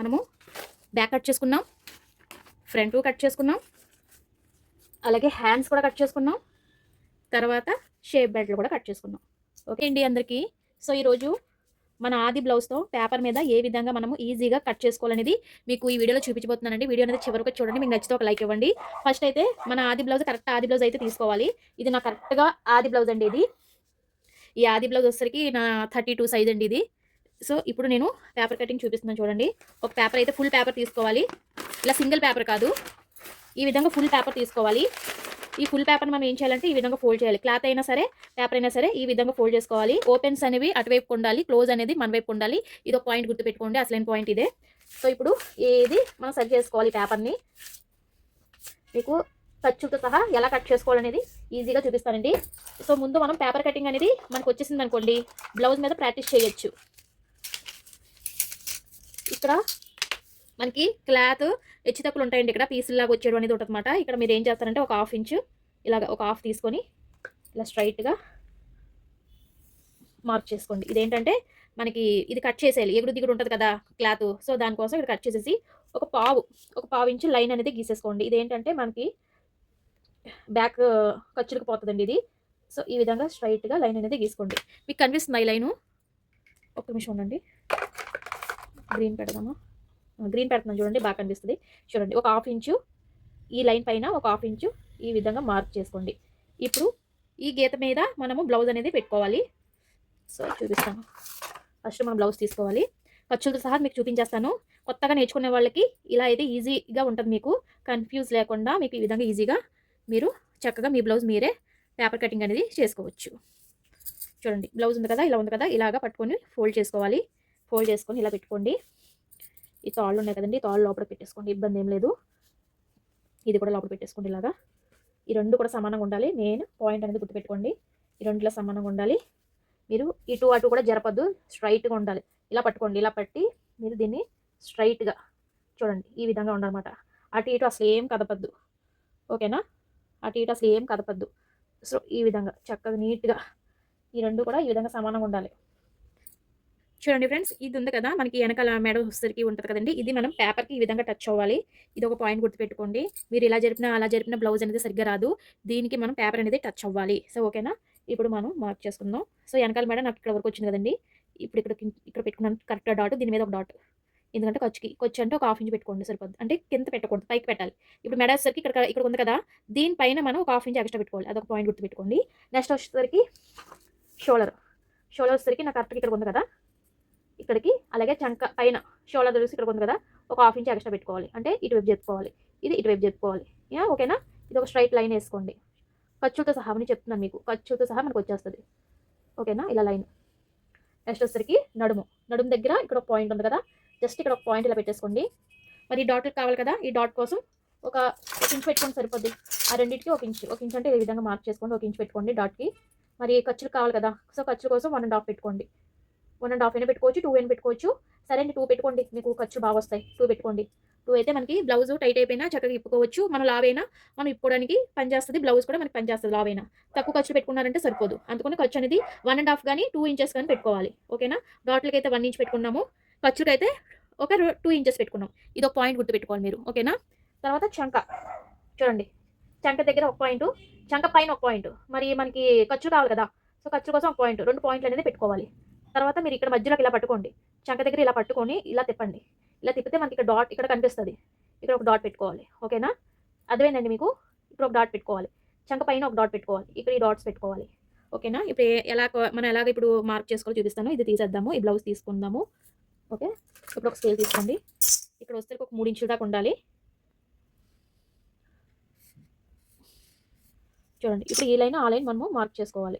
మనము back cut చేసుకున్నాం, front cut చేసుకున్నాం, అలాగే హ్యాండ్స్ కూడా కట్ చేసుకున్నాం, తర్వాత షేప్ బెల్ట్లు కూడా కట్ చేసుకున్నాం. ఓకే అండి అందరికీ. సో ఈరోజు మన ఆది బ్లౌజ్తో పేపర్ మీద ఏ విధంగా మనము ఈజీగా కట్ చేసుకోవాలనేది మీకు ఈ వీడియోలో చూపించబోతున్నానండి. వీడియో అనేది చివరికి చూడండి. మీకు నచ్చితే ఒక లైక్ ఇవ్వండి. ఫస్ట్ అయితే మన ఆది బ్లౌజ్ కరెక్ట్ ఆది బ్లౌజ్ అయితే తీసుకోవాలి. ఇది నా కరెక్ట్గా ఆది బ్లౌజ్ అండి. ఇది ఈ ఆది బ్లౌజ్ వచ్చేసరికి నా 32 సైజ్ అండి ఇది. సో ఇప్పుడు నేను పేపర్ కటింగ్ చూపిస్తున్నాను చూడండి. ఒక పేపర్ అయితే ఫుల్ పేపర్ తీసుకోవాలి. ఇలా సింగిల్ పేపర్ కాదు, ఈ విధంగా ఫుల్ పేపర్ తీసుకోవాలి. ఈ ఫుల్ పేపర్ని మనం ఏం చేయాలంటే ఈ విధంగా ఫోల్డ్ చేయాలి. క్లాత్ అయినా సరే పేపర్ అయినా సరే ఈ విధంగా ఫోల్డ్ చేసుకోవాలి. ఓపెన్స్ అనేవి అటువైపు ఉండాలి, క్లోజ్ అనేది మన వైపు ఉండాలి. ఇది ఒక పాయింట్ గుర్తుపెట్టుకోండి, అసలైన పాయింట్ ఇదే. సో ఇప్పుడు ఇది మనం సెట్ చేసుకోవాలి. పేపర్ని మీకు ఖర్చుతో సహా ఎలా కట్ చేసుకోవాలనేది ఈజీగా చూపిస్తానండి. సో ముందు మనం పేపర్ కటింగ్ అనేది మనకు వచ్చేసింది అనుకోండి, బ్లౌజ్ మీద ప్రాక్టీస్ చేయొచ్చు. ఇక్కడ మనకి క్లాత్ హెచ్చు తక్కువలు ఉంటాయండి. ఇక్కడ పీసుల్లాగా వచ్చేయడం అనేది ఉంటుంది అన్నమాట. ఇక్కడ మీరు ఏం చేస్తారంటే ఒక హాఫ్ ఇంచు ఇలాగ ఒక హాఫ్ తీసుకొని ఇలా స్ట్రైట్గా మార్క్ చేసుకోండి. ఇదేంటంటే మనకి ఇది కట్ చేసేయాలి, ఎగుడు దిగుడు ఉంటుంది కదా క్లాత్. సో దానికోసం ఇక్కడ కట్ చేసేసి ఒక పావు ఇంచు లైన్ అనేది గీసేసుకోండి. ఇదేంటంటే మనకి బ్యాక్ ఖర్చులకు పోతుందండి ఇది. సో ఈ విధంగా స్ట్రైట్గా లైన్ అనేది గీసుకోండి. మీకు కనిపిస్తుంది ఈ లైను? ఒక్క నిమిషం ఉండండి, గ్రీన్ పెడదామా? గ్రీన్ పెడుతున్నాను చూడండి, బాగా కనిపిస్తుంది చూడండి. ఒక హాఫ్ ఇంచు ఈ లైన్ పైన ఒక హాఫ్ ఇంచు ఈ విధంగా మార్క్ చేసుకోండి. ఇప్పుడు ఈ గీత మీద మనము బ్లౌజ్ అనేది పెట్టుకోవాలి. సో చూపిస్తాను. ఫస్ట్ మనం బ్లౌజ్ తీసుకోవాలి, ఖర్చులతో సహా మీకు చూపించేస్తాను. కొత్తగా నేర్చుకునే వాళ్ళకి ఇలా అయితే ఈజీగా ఉంటుంది, మీకు కన్ఫ్యూజ్ లేకుండా మీకు ఈ విధంగా ఈజీగా మీరు చక్కగా మీ బ్లౌజ్ మీరే పేపర్ కటింగ్ అనేది చేసుకోవచ్చు. చూడండి, బ్లౌజ్ ఉంది కదా, ఇలా ఉంది కదా, ఇలాగా పట్టుకొని ఫోల్డ్ చేసుకోవాలి. ఫోల్డ్ చేసుకొని ఇలా పెట్టుకోండి. ఈ తాళ్ళు ఉన్నాయి కదండి, తాళ్ళు లోపల పెట్టేసుకోండి, ఇబ్బంది ఏం లేదు. ఇది కూడా లోపల పెట్టేసుకోండి. ఇలాగా ఈ రెండు కూడా సమానంగా ఉండాలి. మెయిన్ పాయింట్ అనేది గుర్తుపెట్టుకోండి, ఈ రెండులో సమానంగా ఉండాలి. మీరు ఇటు అటు కూడా జరపద్దు, స్ట్రైట్గా ఉండాలి. ఇలా పట్టుకోండి, ఇలా పట్టి మీరు దీన్ని స్ట్రైట్గా చూడండి, ఈ విధంగా ఉండాలన్నమాట. అటు ఇటు అసలు ఏం కదపద్దు, ఓకేనా? అటు ఇటు అసలు ఏం కదపద్దు. సో ఈ విధంగా చక్కగా నీట్గా ఈ రెండు కూడా ఈ విధంగా సమానంగా ఉండాలి. చూడండి ఫ్రెండ్స్, ఇది ఉంది కదా మనకి వెనకాల మెడ హుస్తరికి ఉంటుంది కదండి, ఇది మనం పేపర్కి ఈ విధంగా టచ్ అవ్వాలి. ఇది ఒక పాయింట్ గుర్తుపెట్టుకోండి. మీరు ఇలా జరిపినా అలా జరిపిన బ్లౌజ్ అనేది సరిగ్గా రాదు, దీనికి మనం పేపర్ అనేది టచ్ అవ్వాలి. సో ఓకేనా? ఇప్పుడు మనం మార్క్ చేసుకుందాం. సో వెనకాల మెడ నాకు ఇక్కడ వరకు వచ్చింది కదండి, ఇప్పుడు ఇక్కడ పెట్టుకున్నాను కరెక్ట్గా డాట్, దీని మీద ఒక డాట్. ఎందుకంటే ఖర్చు అంటే ఒక హాఫ్ ఇంచ్ పెట్టుకోండి సరిపోద్ది, అంటే కింద పెట్టకూడదు, పైకి పెట్టాలి. ఇప్పుడు మెడ వచ్చేసరికి ఇక్కడ ఉంది కదా, దీనిపైన మనం ఒక హాఫ్ ఇంచ్ ఎక్స్ట్రా పెట్టుకోవాలి. అదొక పాయింట్ గుర్తుపెట్టుకోండి. నెక్స్ట్ వచ్చేసరికి షోల్డర్ వచ్చేసరికి నాకు కరెక్ట్గా ఇక్కడ ఉంది కదా, ఇక్కడికి, అలాగే చంక పైన షోల్డర్ చూసి ఇక్కడ ఉంది కదా, ఒక హాఫ్ ఇంచ్ ఎక్స్ట్రా పెట్టుకోవాలి. అంటే ఇటువైపు చెప్పుకోవాలి, ఇది ఇటువైపు చెప్పుకోవాలి. ఓకేనా? ఇది ఒక స్ట్రైట్ లైన్ వేసుకోండి, ఖర్చులతో సహా అని చెప్తున్నాను మీకు, ఖర్చులతో సహా మనకు వచ్చేస్తుంది. ఓకేనా? ఇలా లైన్. నెక్స్ట్ వచ్చేసరికి నడుము దగ్గర ఇక్కడ ఒక పాయింట్ ఉంది కదా, జస్ట్ ఇక్కడ ఒక పాయింట్ ఇలా పెట్టేసుకోండి. మరి డాట్లు కావాలి కదా, ఈ డాట్ కోసం ఒక ఇంచ్ పెట్టుకోండి సరిపోద్ది. ఆ రెండింటికి ఒక ఇంచ్ అంటే ఈ విధంగా మార్క్ చేసుకోండి. ఒక ఇంచ్ పెట్టుకోండి డాట్కి. మరి ఖర్చులు కావాలి కదా, సో ఖర్చుల కోసం 1.5 పెట్టుకోండి. 1.5 అయినా పెట్టుకోవచ్చు, 2 అయినా పెట్టుకోవచ్చు. సరే అండి, 2 పెట్టుకోండి, మీకు ఖర్చు బాగా వస్తాయి. 2 పెట్టుకోండి. 2 అయితే మనకి బ్లౌజ్ టైట్ అయిపోయినా చక్కగా ఇప్పుకోవచ్చు. మనం లావైనా మనం ఇప్పుకోవడానికి పనిచేస్తుంది, బ్లౌజ్ కూడా మనకి పనిచేస్తుంది. లావైనా తక్కువ ఖర్చు పెట్టుకున్నారంటే సరిపోదు, అందుకని ఖర్చు అనేది 1.5 కానీ 2 ఇంచెస్ కానీ పెట్టుకోవాలి. ఓకేనా? డాట్లకి అయితే 1 ఇంచ్ పెట్టుకున్నాము, ఖర్చులకైతే ఒక 2 ఇంచెస్ పెట్టుకున్నాం. ఇది ఒక పాయింట్ గుర్తు పెట్టుకోవాలి మీరు. ఓకేనా? తర్వాత చంక చూడండి, చంక దగ్గర ఒక పాయింట్, చంక పైన ఒక పాయింట్. మరి మనకి ఖర్చు కావాలి కదా, సో ఖర్చు కోసం ఒక పాయింట్, 2 పాయింట్లు అనేది పెట్టుకోవాలి. తర్వాత మీరు ఇక్కడ మధ్యలోకి ఇలా పట్టుకోండి, చంక దగ్గర ఇలా పట్టుకొని ఇలా తిప్పండి. ఇలా తిప్పితే మనకి ఇక్కడ డాట్ ఇక్కడ కనిపిస్తుంది, ఇక్కడ ఒక డాట్ పెట్టుకోవాలి. ఓకేనా? అర్థమైందండి మీకు? ఇక్కడ ఒక డాట్ పెట్టుకోవాలి, చంక పైన ఒక డాట్ పెట్టుకోవాలి, ఇక్కడ ఈ డాట్స్ పెట్టుకోవాలి. ఓకేనా? ఇప్పుడు మనం ఎలాగ ఇప్పుడు మార్క్ చేసుకోవాలో చూపిస్తాను. ఇది తీసేద్దాము, ఈ బ్లౌజ్ తీసుకుందాము. ఓకే, ఇప్పుడు ఒక స్కేల్ తీసుకోండి. ఇక్కడ వస్తే ఒక 3 ఇంచుల దాకా ఉండాలి. చూడండి, ఇప్పుడు ఈ లైన్ ఆ లైన్ మనము మార్క్ చేసుకోవాలి.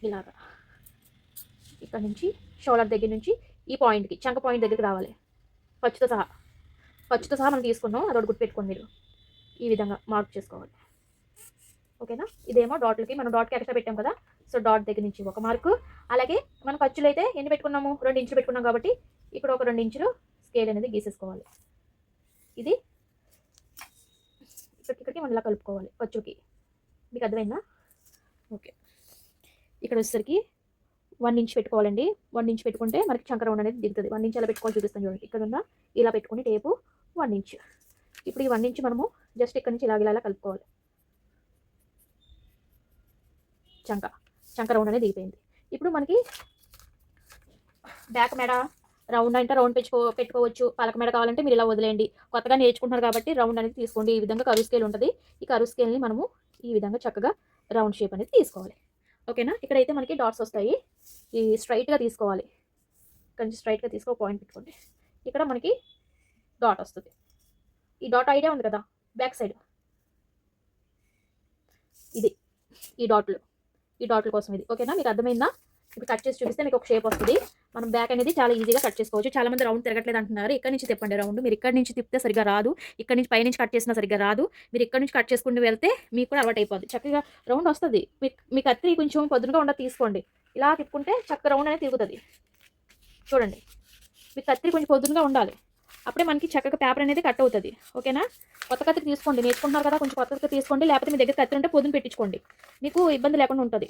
ఇలాగా ఇక్కడ నుంచి షోల్డర్ దగ్గర నుంచి ఈ పాయింట్కి, చంక పాయింట్ దగ్గరికి రావాలి. ఖర్చుతో సహా మనం తీసుకున్నాం, అదొకటి గుర్తుపెట్టుకోండి మీరు. ఈ విధంగా మార్క్ చేసుకోవాలి. ఓకేనా? ఇదేమో డాట్లకి, మనం డాట్కి ఎక్స్ట్రా పెట్టాం కదా, సో డాట్ దగ్గర నుంచి ఒక మార్కు. అలాగే మనం ఖర్చులు అయితే ఎన్ని పెట్టుకున్నాము, 2 ఇంచులు పెట్టుకున్నాం కాబట్టి ఇక్కడ ఒక 2 ఇంచులు స్కేల్ అనేది గీసేసుకోవాలి. ఇది ఇక్కడికి మనం ఇలా కలుపుకోవాలి ఖర్చుకి. మీకు అర్థమైందా? ఓకే, ఇక్కడ వచ్చేసరికి 1 ఇంచ్ పెట్టుకోవాలండి. 1 ఇంచ్ పెట్టుకుంటే మనకి చంక రౌండ్ అనేది దిగుతుంది. 1 ఇంచ్ ఎలా పెట్టుకోవాలో చూపిస్తాను చూడండి. ఇక్కడ ఉన్న ఇలా పెట్టుకుని టేపు 1 ఇంచ్. ఇప్పుడు ఈ 1 ఇంచ్ మనము జస్ట్ ఇక్కడ నుంచి ఇలా కలుపుకోవాలి. చంక రౌండ్ అనేది దిగిపోయింది. ఇప్పుడు మనకి బ్యాక్ మెడ రౌండ్ అంటే రౌండ్ పెట్టుకోవచ్చు. పలక మెడ కావాలంటే మీరు ఇలా వదిలేయండి. కొత్తగా నేర్చుకుంటున్నారు కాబట్టి రౌండ్ అనేది తీసుకోండి. ఈ విధంగా కరువు స్కేల్ ఉంటుంది. ఈ కరువు స్కేల్ని మనము ఈ విధంగా చక్కగా రౌండ్ షేప్ అనేది తీసుకోవాలి. ఓకేనా. ఇక్కడైతే మనకి డాట్స్ వస్తాయి. ఈ స్ట్రైట్గా తీసుకోవాలి. ఇక్కడ నుంచి స్ట్రైట్గా తీసుకో పాయింట్ పెట్టుకోండి. ఇక్కడ మనకి డాట్ వస్తుంది. ఈ డాట్ ఐడియా ఉంది కదా బ్యాక్ సైడ్, ఇది ఈ డాట్ల కోసం ఇది. ఓకేనా, మీకు అర్థమైందా? ఇప్పుడు కట్ చేసి చూపిస్తే మీకు ఒక షేప్ వస్తుంది. మనం బ్యాక్ అనేది చాలా ఈజీగా కట్ చేసుకోవచ్చు. చాలా మంది రౌండ్ తిరగట్లేదు అంటున్నారు. ఇక్కడ నుంచి తిప్పండి రౌండ్. మీరు ఇక్కడ నుంచి తిప్పితే సరిగ్గా రాదు. ఇక్కడ నుంచి పైనుంచి కట్ చేసినా సరిగ్గా రాదు. మీరు ఇక్కడ నుంచి కట్ చేసుకుంటూ వెళ్తే మీకు కూడా అలవాటు అయిపోద్ది. చక్కగా రౌండ్ వస్తుంది. మీ కత్తి కొంచెం పొద్దునగా ఉండదు తీసుకోండి. ఇలా తిప్పుకుంటే చక్క రౌండ్ అనేది తిరుగుతుంది. చూడండి, మీ కత్తి కొంచెం పొద్దునగా ఉండాలి. అప్పుడే మనకి చక్కగా పేపర్ అనేది కట్ అవుతుంది. ఓకేనా. కొత్త కత్తి తీసుకోండి. నేర్చుకుంటున్నారు కదా, కొంచెం కొత్త కత్తి తీసుకోండి. లేకపోతే మీ దగ్గర కత్తి ఉంటే పొద్దున పెట్టించుకోండి. మీకు ఇబ్బంది లేకుండా ఉంటుంది.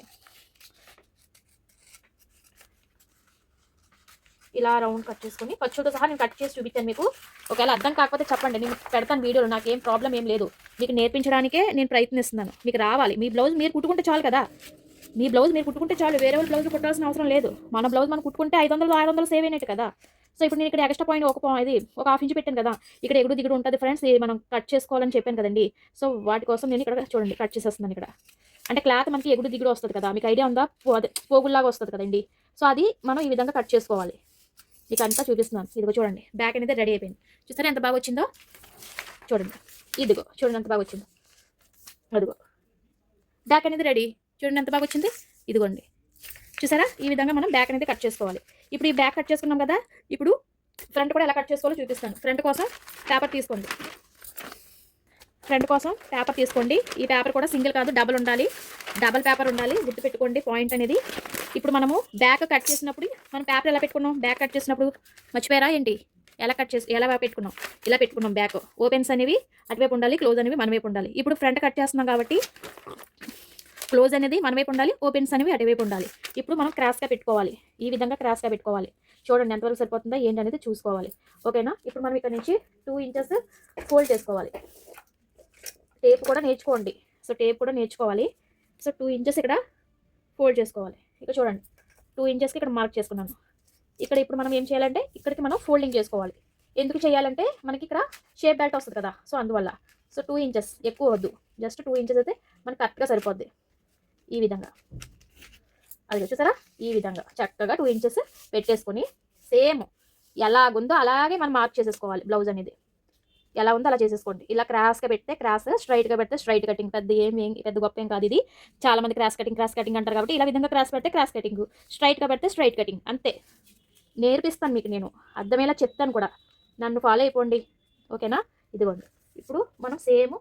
ఇలా రౌండ్ కట్ చేసుకుని ఖర్చులతో సహా నేను కట్ చేసి చూపించాను మీకు. ఒకవేళ అర్థం కాకపోతే చెప్పండి, నేను పెడతాను వీడియోలో. నాకేం ప్రాబ్లం ఏం లేదు. మీకు నేర్పించడానికే నేను ప్రయత్నిస్తున్నాను. మీకు రావాలి. మీ బ్లౌజ్ మీరు కుట్టుకుంటే చాలు కదా. మీ బ్లౌజ్ మీరు కుట్టుకుంటే చాలు. వేరే వాళ్ళ బ్లౌజ్ కుట్టాల్సిన అవసరం లేదు. మన బ్లౌజ్ మనం కుట్టుకుంటే 500 సేవ్ అయినట్టు కదా. సో ఇప్పుడు నేను ఇక్కడ ఎక్స్ట్రా పాయింట్ ఒక హాఫ్ ఇంచ్ పెట్టాను కదా. ఇక్కడ ఎగుడు దిగుడు ఉంటుంది ఫ్రెండ్స్. మనం కట్ చేసుకోవాలని చెప్పాను కదండి. సో వాటి కోసం నేను ఇక్కడ చూడండి కట్ చేసేస్తున్నాను. ఇక్కడ అంటే క్లాత్ మనకి ఎగుడు దిగుడు వస్తుంది కదా. మీకు ఐడియా ఉందా? పోగుల్లాగా వస్తుంది కదండి. సో అది మనం ఈ విధంగా కట్ చేసుకోవాలి. మీకు అంతా చూపిస్తున్నాను. ఇదిగో చూడండి, బ్యాక్ అనేది రెడీ అయిపోయింది. చూసారా ఎంత బాగా వచ్చిందో? చూడండి, ఇదిగో చూడండి ఎంత బాగా వచ్చిందో. అదిగో బ్యాక్ అనేది రెడీ. చూడండి ఎంత బాగా వచ్చింది. ఇదిగోండి, చూసారా? ఈ విధంగా మనం బ్యాక్ అనేది కట్ చేసుకోవాలి. ఇప్పుడు ఈ బ్యాక్ కట్ చేసుకున్నాం కదా. ఇప్పుడు ఫ్రంట్ కూడా ఎలా కట్ చేసుకోవాలో చూపిస్తాను. ఫ్రంట్ కోసం పేపర్ తీసుకోండి. ఈ పేపర్ కూడా సింగిల్ కాదు, డబల్ పేపర్ ఉండాలి. గుర్తుపెట్టుకోండి పాయింట్ అనేది. ఇప్పుడు మనము బ్యాక్ కట్ చేసినప్పుడు మనం పేపర్ ఎలా పెట్టుకున్నాం? బ్యాక్ కట్ చేసినప్పుడు మర్చిపోయారా ఏంటి? ఎలా పెట్టుకున్నాం? ఇలా పెట్టుకున్నాం. బ్యాక్ ఓపెన్స్ అనేవి అటువైపు ఉండాలి, క్లోజ్ అనేవి మన వైపు ఉండాలి. ఇప్పుడు ఫ్రంట్ కట్ చేస్తున్నాం కాబట్టి క్లోజ్ అనేది మన వైపు ఉండాలి, ఓపెన్స్ అనేవి అటువైపు ఉండాలి. ఇప్పుడు మనం క్రాస్గా పెట్టుకోవాలి. ఈ విధంగా క్రాస్గా పెట్టుకోవాలి. చూడండి ఎంతవరకు సరిపోతుందో ఏంటి అనేది చూసుకోవాలి. ఓకేనా. ఇప్పుడు మనం ఇక్కడ నుంచి 2 ఇంచెస్ ఫోల్డ్ చేసుకోవాలి. టేప్ కూడా నేర్చుకోండి. సో 2 ఇంచెస్ ఇక్కడ ఫోల్డ్ చేసుకోవాలి. ఇక్కడ చూడండి 2 ఇంచెస్కి ఇక్కడ మార్క్ చేసుకున్నాను. ఇప్పుడు మనం ఏం చేయాలంటే ఇక్కడికి మనం ఫోల్డింగ్ చేసుకోవాలి. ఎందుకు చేయాలంటే మనకి ఇక్కడ షేప్ బెల్ట్ వస్తుంది కదా. సో అందువల్ల 2 ఇంచెస్ ఎక్కువ వద్దు, జస్ట్ 2 ఇంచెస్ అయితే మనకి కరెక్ట్గా సరిపోద్ది. ఈ విధంగా అది చూసారా? ఈ విధంగా చక్కగా 2 ఇంచెస్ పెట్టేసుకొని సేమ్ ఎలాగుందో అలాగే మనం మార్క్ చేసేసుకోవాలి. బ్లౌజ్ అనేది ఎలా ఉందో అలా చేసేసుకోండి. ఇలా క్రాస్గా పెడితే క్రాస్, స్ట్రైట్గా పెడితే స్ట్రైట్ కటింగ్. పెద్ద గొప్ప ఏం కాదు ఇది. చాలా మంది క్రాస్ కటింగ్ అంటారు కాబట్టి ఇలా విధంగా క్రాస్ పెడితే క్రాస్ కటింగ్, స్ట్రైట్గా పెడితే స్ట్రైట్ కటింగ్. అంతే. నేర్పిస్తాను మీకు, నేను అర్థమయ్యేలా చెప్తాను కూడా. నన్ను ఫాలో అయిపోండి. ఓకేనా. ఇదిగోండి, ఇప్పుడు మనం సేమ్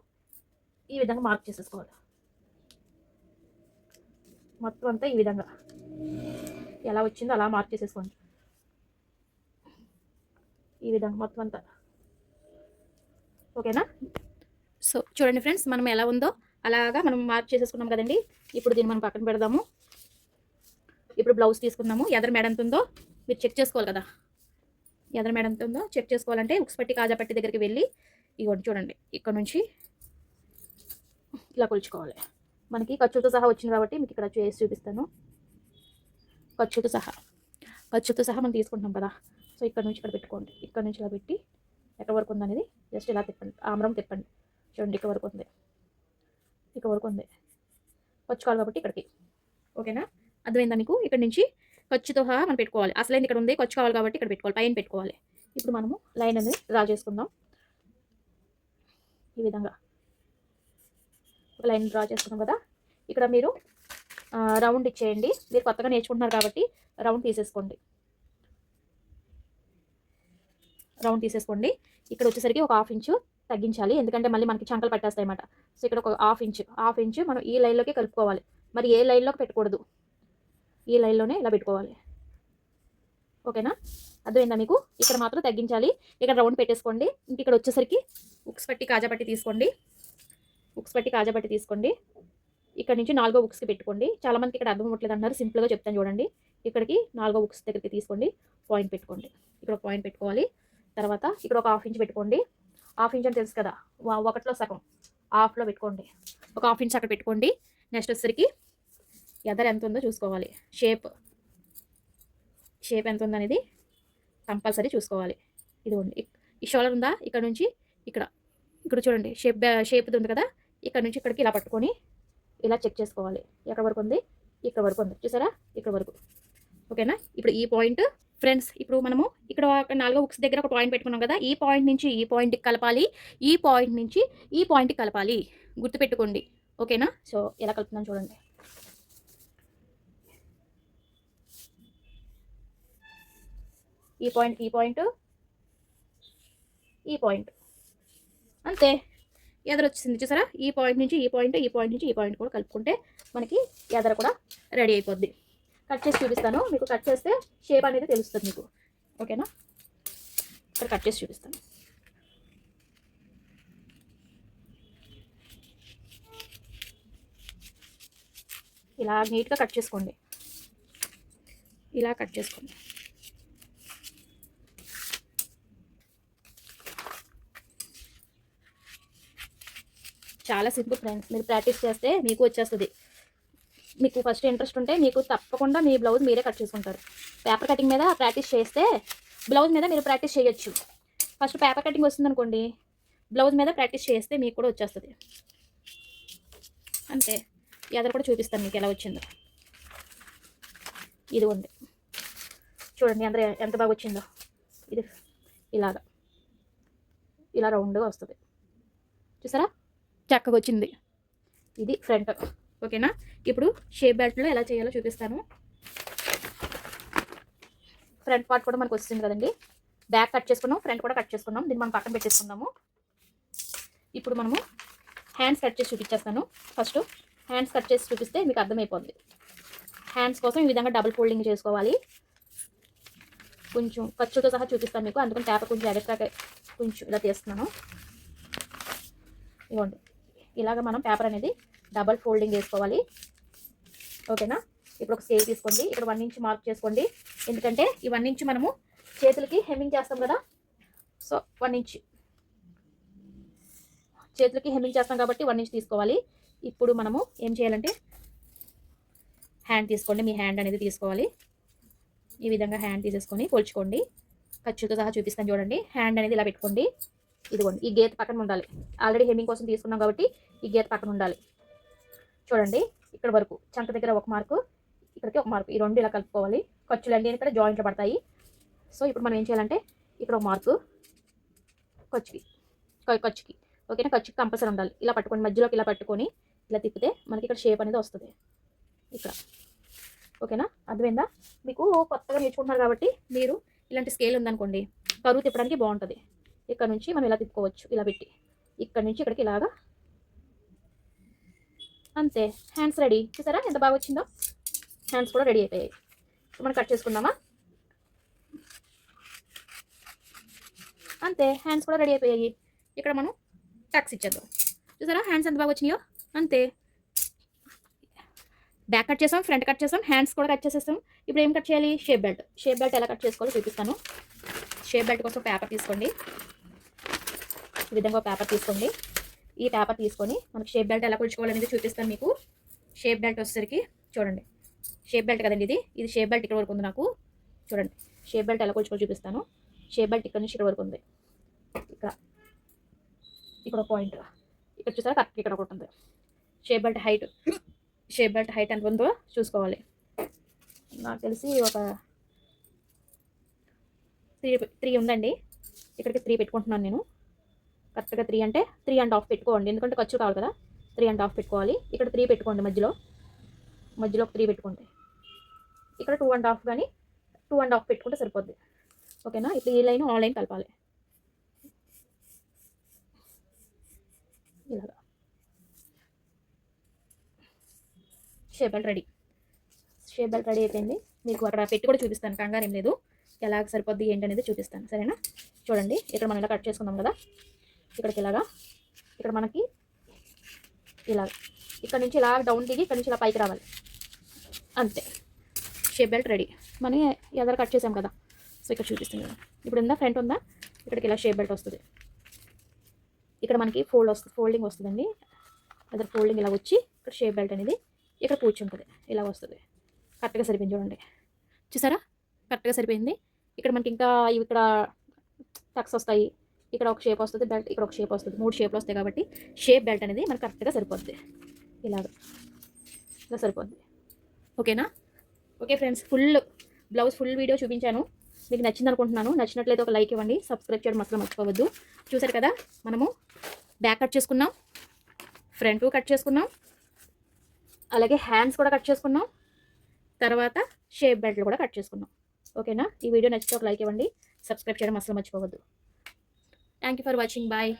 ఈ విధంగా మార్క్ చేసేసుకోవాలి. మొత్తం అంతా ఈ విధంగా ఎలా వచ్చిందో అలా మార్క్ చేసేసుకోండి. ఈ విధంగా మొత్తం అంతా. ఓకేనా. సో చూడండి ఫ్రెండ్స్, మనం ఎలా ఉందో అలాగా మనం మార్క్ చేసేసుకున్నాం కదండి. ఇప్పుడు దీన్ని మనం పక్కన పెడదాము. ఇప్పుడు బ్లౌజ్ తీసుకుందాము. ఎదర మెడ ఎంత ఉందో మీరు చెక్ చేసుకోవాలి కదా. ఎదర మెడ ఎంత ఉందో చెక్ చేసుకోవాలంటే ఉక్స్ పట్టి కాజా పట్టి దగ్గరికి వెళ్ళి ఇవ్వండి. చూడండి, ఇక్కడ నుంచి ఇలా కొలుచుకోవాలి. మనకి ఖర్చులతో సహా వచ్చింది కాబట్టి మీకు ఇక్కడ చేసి చూపిస్తాను. ఖర్చుతో సహా మనం తీసుకుంటాం కదా. సో ఇక్కడ నుంచి ఇక్కడ పెట్టుకోండి. ఇక్కడ నుంచి ఇలా పెట్టి ఎక్కడ వరకు ఉందనేది జస్ట్ ఇలా తిప్పండి. ఆమ్రం తిప్పండి. చూడండి, ఇక్కడ వరకు ఉంది. ఖర్చు కావాలి కాబట్టి ఇక్కడికి. ఓకేనా. అర్థమైందా మీకు? ఇక్కడ నుంచి ఖర్చుతో సహా మనం పెట్టుకోవాలి. అసలైంది ఇక్కడ ఉంది, ఖర్చు కావాలి కాబట్టి ఇక్కడ పెట్టుకోవాలి, పైన పెట్టుకోవాలి. ఇప్పుడు మనము లైన్ అనేది డ్రా చేసుకుందాం. ఈ విధంగా ఒక లైన్ డ్రా చేసుకున్నాం కదా. ఇక్కడ మీరు రౌండ్ ఇచ్చేయండి. మీరు కొత్తగా నేర్చుకుంటున్నారు కాబట్టి రౌండ్ తీసేసుకోండి. ఇక్కడ వచ్చేసరికి ఒక 1/2 ఇంచు తగ్గించాలి, ఎందుకంటే మళ్ళీ మనకి చంకలు పట్టేస్తాయి అన్నమాట. సో ఇక్కడ ఒక 1/2 ఇంచు మనం ఈ లైన్లోకి కలుపుకోవాలి. మరి ఏ లైన్లోకి పెట్టకూడదు, ఈ లైన్లోనే ఇలా పెట్టుకోవాలి. ఓకేనా. అర్థమైందా మీకు? ఇక్కడ మాత్రం తగ్గించాలి. ఇక్కడ రౌండ్ పెట్టేసుకోండి. ఇంక ఇక్కడ వచ్చేసరికి ఉక్స్ పట్టి కాజా పట్టి తీసుకోండి. ఇక్కడ నుంచి 4వ హుక్స్‌కి పెట్టుకోండి. చాలామందికి ఇక్కడ అర్థం అవ్వట్లేదు అంటున్నారు. సింపుల్‌గా చెప్తాను చూడండి. ఇక్కడికి 4వ హుక్స్ దగ్గరికి తీసుకోండి. పాయింట్ పెట్టుకోండి. ఇక్కడ ఒక పాయింట్ పెట్టుకోవాలి. తర్వాత ఇక్కడ ఒక 1/2 ఇంచ్ పెట్టుకోండి. 1/2 ఇంచ్ అని తెలుసు కదా! ఒకటిలో సగం హాఫ్‌లో పెట్టుకోండి. ఒక 1/2 ఇంచ్ అక్కడ పెట్టుకోండి. నెక్స్ట్ వచ్చేసరికి ఎదర ఎంత ఉందో చూసుకోవాలి. షేప్ ఎంత ఉందనేది కంపల్సరీ చూసుకోవాలి. ఇదిగోండి ఈ షోల్డర్ ఉందా? ఇక్కడ నుంచి ఇక్కడ చూడండి షేప్ది ఉంది కదా! ఇక్కడ నుంచి ఇక్కడికి ఇలా పట్టుకొని ఇలా చెక్ చేసుకోవాలి. ఎక్కడ వరకు ఉంది? ఇక్కడ వరకు ఉంది. చూసారా? ఇక్కడ వరకు. ఓకేనా? ఇప్పుడు ఈ పాయింట్ ఫ్రెండ్స్, ఇప్పుడు మనము ఇక్కడ 4వ హుక్స్ దగ్గర ఒక పాయింట్ పెట్టుకున్నాం కదా! ఈ పాయింట్ నుంచి ఈ పాయింట్‌కి కలపాలి. ఈ పాయింట్ నుంచి ఈ పాయింట్‌కి కలపాలి. గుర్తుపెట్టుకోండి. ఓకేనా? సో ఎలా కలుపుతున్నాను చూడండి. ఈ పాయింట్ అంతే. ఎదరొచ్చేసింది చూసారా? ఈ పాయింట్ నుంచి ఈ పాయింట్, ఈ పాయింట్ నుంచి ఈ పాయింట్ కూడా కలుపుకుంటే మనకి ఎదర కూడా రెడీ అయిపోద్ది. కట్ చేసి చూపిస్తాను. మీకు కట్ చేస్తే షేప్ అనేది తెలుస్తుంది మీకు. ఓకేనా? ఇక్కడ కట్ చేసి చూపిస్తాను. ఇలా నీట్గా కట్ చేసుకోండి. ఇలా కట్ చేసుకోండి. చాలా సింపుల్ ఫ్రెండ్స్. మీరు ప్రాక్టీస్ చేస్తే మీకు వచ్చేస్తుంది. మీకు ఫస్ట్ ఇంట్రెస్ట్ ఉంటే మీకు తప్పకుండా మీ బ్లౌజ్ మీరే కట్ చేసుకుంటారు. పేపర్ కటింగ్ మీద ప్రాక్టీస్ చేస్తే బ్లౌజ్ మీద మీరు ప్రాక్టీస్ చేయొచ్చు. ఫస్ట్ పేపర్ కటింగ్ వస్తుందనుకోండి, బ్లౌజ్ మీద ప్రాక్టీస్ చేస్తే మీకు కూడా వచ్చేస్తుంది. అంతే. ఎదర కూడా చూపిస్తాను మీకు ఎలా వచ్చిందో. ఇదిగోండి చూడండి ఎంత బాగా వచ్చిందో. ఇది ఇలా రౌండ్గా వస్తుంది. చూసారా? చక్కగా వచ్చింది. ఇది ఫ్రంట్. ఓకేనా? ఇప్పుడు షేప్ బెల్ట్లో ఎలా చేయాలో చూపిస్తాను. ఫ్రంట్ పార్ట్ కూడా మనకు వస్తుంది కదండి. బ్యాక్ కట్ చేసుకున్నాం, ఫ్రంట్ కూడా కట్ చేసుకున్నాం. దీన్ని మనం పక్కన పెట్టేసుకుందాము. ఇప్పుడు మనము హ్యాండ్స్ కట్ చేసి చూపించేస్తాను. ఫస్ట్ హ్యాండ్స్ కట్ చేసి చూపిస్తే మీకు అర్థమైపోద్ది. హ్యాండ్స్ కోసం ఈ విధంగా డబుల్ ఫోల్డింగ్ చేసుకోవాలి. కొంచెం ఖర్చుతో సహా చూపిస్తాను మీకు. అందుకని పేపర్ కొంచెం ఎగస్ట్రాగా కొంచెం ఇలా తీస్తున్నాను. ఇవ్వండి. ఇలాగ మనం పేపర్ అనేది డబల్ ఫోల్డింగ్ చేసుకోవాలి. ఓకేనా? ఇప్పుడు ఒక స్కేల్ తీసుకోండి. ఇక్కడ 1 ఇంచ్ మార్క్ చేసుకోండి. ఎందుకంటే ఈ 1 ఇంచ్ మనము చేతులకి హెమ్మింగ్ చేస్తాం కదా! సో 1 ఇంచ్ చేతులకి హెమ్మింగ్ చేస్తాం కాబట్టి 1 ఇంచ్ తీసుకోవాలి. ఇప్పుడు మనము ఏం చేయాలంటే హ్యాండ్ తీసుకోండి. మీ హ్యాండ్ అనేది తీసుకోవాలి. ఈ విధంగా హ్యాండ్ తీసేసుకొని కొలుచుకోండి. ఖర్చుతో సహా చూపిస్తాను చూడండి. హ్యాండ్ అనేది ఇలా పెట్టుకోండి. ఇదిగోండి ఈ గీత పక్కన ఉండాలి. ఆల్రెడీ హెమ్మింగ్ కోసం తీసుకున్నాం కాబట్టి ఈ గీత పక్కన ఉండాలి. చూడండి ఇక్కడ వరకు చంక దగ్గర ఒక మార్కు, ఇక్కడికి ఒక మార్కు. ఈ రెండు ఇలా కలుపుకోవాలి. ఖర్చులు అన్నీ ఇక్కడ జాయింట్లు పడతాయి. సో ఇప్పుడు మనం ఏం చేయాలంటే ఇక్కడ ఒక మార్కు ఖర్చుకి ఓకేనా? ఖర్చుకి కంపల్సరీ ఉండాలి. ఇలా పట్టుకొని మధ్యలోకి ఇలా పట్టుకొని ఇలా తిప్పితే మనకి ఇక్కడ షేప్ అనేది వస్తుంది ఇక్కడ. ఓకేనా? అర్థమైందా? మీకు కొత్తగా నేర్చుకుంటున్నారు కాబట్టి మీరు ఇలాంటి స్కేల్ ఉందనుకోండి, కరువు తిప్పడానికి బాగుంటుంది. ఇక్కడ నుంచి మనం ఇలా తిప్పుకోవచ్చు. ఇలా పెట్టి ఇక్కడ నుంచి ఇక్కడికి ఇలాగా. అంతే. Hands ready. చూసారా ఎంత బాగా వచ్చిందో? హ్యాండ్స్ కూడా రెడీ అయిపోయాయి. మనం కట్ చేసుకుందామా? అంతే. హ్యాండ్స్ కూడా రెడీ అయిపోయాయి. ఇక్కడ మనం టక్స్ ఇచ్చేద్దాం. చూసారా హ్యాండ్స్ ఎంత బాగా వచ్చినాయో? అంతే. బ్యాక్ కట్ చేసాం, ఫ్రంట్ కట్ చేసాం, హ్యాండ్స్ కూడా కట్ చేసేస్తాం. ఇప్పుడు ఏం కట్ చేయాలి? Shape belt. షేప్ బెల్ట్ ఎలా కట్ చేసుకోవాలో చూపిస్తాను. షేప్ బెల్ట్ కోసం పేపర్ తీసుకోండి. ఈ విధంగా పేపర్ తీసుకోండి. ఈ పేపర్ తీసుకొని మనకి షేప్ బెల్ట్ ఎలా కొలుచుకోవాలనేది చూపిస్తాను మీకు. షేప్ బెల్ట్ వచ్చేసరికి చూడండి. షేప్ బెల్ట్ కదండి ఇది షేప్ బెల్ట్ ఇక్కడ వరకు ఉంది నాకు. చూడండి షేప్ బెల్ట్ ఎలా కొలుచుకోవాలో చూపిస్తాను. షేప్ బెల్ట్ ఇక్కడ నుంచి ఇక్కడ వరకు ఉంది. ఇక్కడ ఒక పాయింట్. ఇక్కడ చూసారా కరెక్ట్ ఇక్కడ ఒకటి ఉంది. షేప్ బెల్ట్ హైట్ ఎంత ఉందో చూసుకోవాలి. నాకు తెలిసి ఒక 3 ఉందండి. ఇక్కడికి 3 పెట్టుకుంటున్నాను నేను. కరెక్ట్గా 3 అంటే 3.5 పెట్టుకోండి. ఎందుకంటే ఖర్చు కావాలి కదా. 3.5 పెట్టుకోవాలి. ఇక్కడ 3 పెట్టుకోండి. మధ్యలో ఒక 3 పెట్టుకోండి. ఇక్కడ 2.5 కానీ 2.5 పెట్టుకుంటే సరిపోద్ది. ఓకేనా? ఇప్పుడు ఈ లైన్ ఆ లైన్ కలపాలి. ఇలాగా shape belt ready. Shape belt ready అయిపోయింది. మీకు అక్కడ పెట్టి కూడా చూపిస్తాను. కంగారు ఏం లేదు. ఎలా సరిపోద్ది ఏంటనేది చూపిస్తాను. సరేనా? చూడండి ఇక్కడ మనం ఇలా కట్ చేసుకుందాం కదా. ఇక్కడికి ఇలాగా ఇక్కడ మనకి ఇలా ఇక్కడ నుంచి ఇలా డౌన్ దిగి ఇక్కడ నుంచి ఇలా పైకి రావాలి, అంతే. Shape belt ready. మనం ఎదర కట్ చేసాం కదా, సో ఇక్కడ చూపిస్తుంది కదా. ఇప్పుడు ఉందా, ఫ్రంట్ ఉందా, ఇక్కడికి ఇలా షేప్ బెల్ట్ వస్తుంది. ఇక్కడ మనకి ఫోల్డింగ్ వస్తుందండి. అదర్ ఫోల్డింగ్ ఇలా వచ్చి ఇక్కడ షేప్ బెల్ట్ అనేది ఇక్కడ కూర్చుంటుంది, ఇలా వస్తుంది. కరెక్ట్గా సరిపోయింది చూడండి, చూసారా, కరెక్ట్గా సరిపోయింది. ఇక్కడ మనకి ఇంకా ఇక్కడ టక్స్ వస్తాయి, ఇక్కడ ఒక షేప్ వస్తుంది బెల్ట్, ఇక్కడ ఒక షేప్ వస్తుంది, 3 షేప్లు వస్తాయి కాబట్టి షేప్ బెల్ట్ అనేది మనకు కరెక్ట్గా సరిపోద్ది. ఇలా సరిపోద్ది. ఓకేనా? Okay friends, blouse full video చూపించాను. మీకు నచ్చింది అనుకుంటున్నాను. నచ్చినట్లయితే ఒక లైక్ ఇవ్వండి, సబ్స్క్రైబ్ చేయడం అసలు మర్చిపోవద్దు. చూసారు కదా, మనము బ్యాక్ కట్ చేసుకున్నాం, ఫ్రంట్ కట్ చేసుకున్నాం, అలాగే హ్యాండ్స్ కూడా కట్ చేసుకున్నాం, తర్వాత షేప్ బెల్ట్లు కూడా కట్ చేసుకున్నాం. ఓకేనా? ఈ వీడియో నచ్చితే ఒక లైక్ ఇవ్వండి, సబ్స్క్రైబ్ చేయడం అసలు మర్చిపోవద్దు. Thank you for watching. Bye.